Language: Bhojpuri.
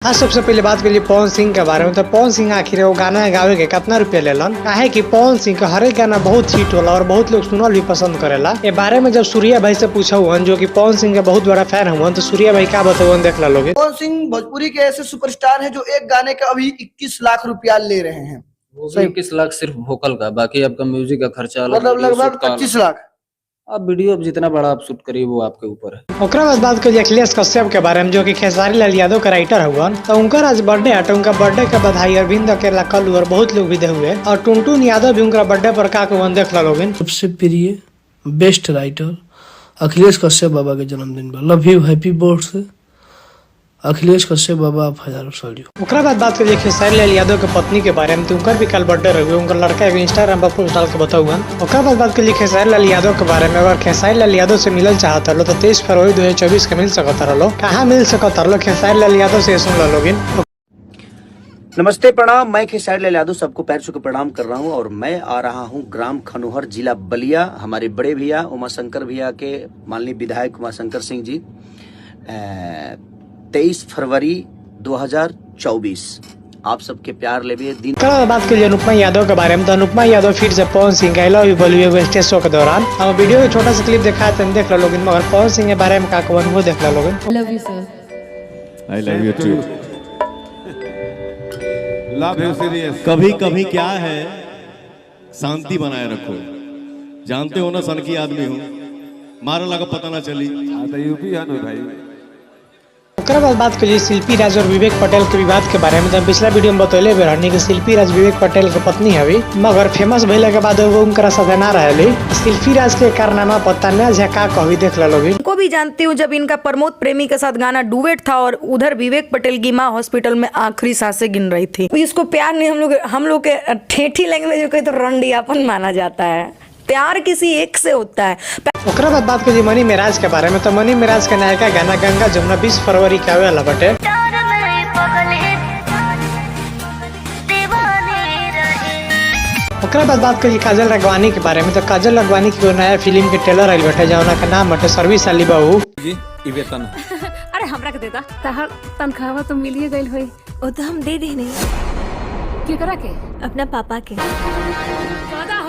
आज सबसे पहले बात करिए पवन सिंह के बारे में। तो पवन सिंह आखिर वो गाना गावे के कितना रुपया लेलन, काहे कि पवन सिंह का हर एक गाना बहुत हिट होला और बहुत लोग सुनल भी पसंद करेला। ये बारे में जब सूर्या भाई से पूछा हुआ जो कि पवन सिंह के बहुत बड़ा फैन हुआ, तो सूर्या भाई क्या बताओ देख ला लोगे। पवन सिंह भोजपुरी के ऐसे सुपरस्टार हैं जो एक गाने का अभी 21 लाख रुपया ले रहे हैं। वो भी 21 लाख सिर्फ वोकल का, बाकी आपका म्यूजिक का खर्चा अलग, मतलब लगभग 25 लाख। आप वीडियो जितना बड़ा आप शूट करिए वो आपके ऊपर है। ओकरा बाद बात करिए अखिलेश कश्यप के बारे में जो कि खेसारी लाल यादव का राइटर हुआ। तो उनका आज बर्थडे है, तो उनका बर्थडे का बधाई अरविंद अकेला कल और बहुत लोग भी दे हुए, और टुनटुन यादव भी उनका बर्थडे पर का देख ला लोग। सबसे प्रिय बेस्ट राइटर अखिलेश कश्यप बाबा के जन्मदिन पर love you happy birthday Akhilesh Kashyap बाबा, आप हजारों साल जियो। ओकरा बाद बात करिए खेसारी लाल यादव के पत्नी के बारे में। तो उनका भी कल बर्थडे रहे, उनका लड़का एगो इंस्टाग्राम पर पोस्ट डाल के बताऊंगा। ओकरा बाद बात करिए खेसारी लाल यादव के बारे में। अगर खेसारी लाल यादव से मिलल चाहता लो तो 23 फरवरी 2024 के मिल सकता रहो। कहाँ मिल सकता रहो, खेसारी लाल यादव से सुन लो लोगिन। नमस्ते प्रणाम, मैं खेसारी लाल यादव सबको पैर छू के प्रणाम कर रहा हूं और मैं आ रहा हूं ग्राम खनोहर जिला बलिया। हमारे बड़े भैया उमाशंकर भैया के माननीय विधायक उमाशंकर सिंह जी 23 फरवरी 2024 आप सबके प्यार लेवे दिन। बात करिए अनुपमा यादव के बारे में। तो अनुपमा यादव फिर से पवन सिंह का आई लव यू बोलिए स्टेज शो के दौरान। हम वीडियो में छोटा सा क्लिप दिखाया था, देख लो लोगिन। मगर पवन सिंह के बारे में का कहूं वो देख लो लोगिन। I love you sir। I love you too। Love you serious. कभी कभी क्या है, शांति बनाए रखो। जानते हो ना सन की आदमी हूँ, मारा लगा पता ना चली। यूपी है ना भाई। ओकरा बाद बात करिए शिल्पी राज और विवेक पटेल के विवाद के बारे में। तो पिछला वीडियो में बतौले रहनी कि शिल्पी राज विवेक पटेल के पत्नी हवी, मगर फेमस भइले के बाद वो उनका साथ ना रहली। शिल्पी राज के कारनामा पता न झका कहवी देख ला लोगी। को भी जानती हूँ जब इनका प्रमोद प्रेमी के साथ गाना डुएट था और उधर विवेक पटेल की माँ हॉस्पिटल में आखिरी सांसें गिन रही थी। इसको प्यार नहीं, हम लोग के ठेठी लैंग्वेज में तो रंडियापन माना जाता है। प्यार किसी एक से होता है। ओकरा बाद बात करिए मनी मेराज के बारे में। तो मनी मेराज का नायका गाना गंगा जमुना 20 फरवरी के आवेला बटे। ओकरा बाद बात करिए काजल राघवानी के बारे में। तो काजल राघवानी की नया फिल्म के ट्रेलर आइल बटे, जौना का नाम बटे सर्विस अली बहू जी वेतन। अरे हमरा के देता तहार तनख्वाह तो मिलिए गइल होई। वो तो हम दे नहीं। के करा के अपना पापा के। वादा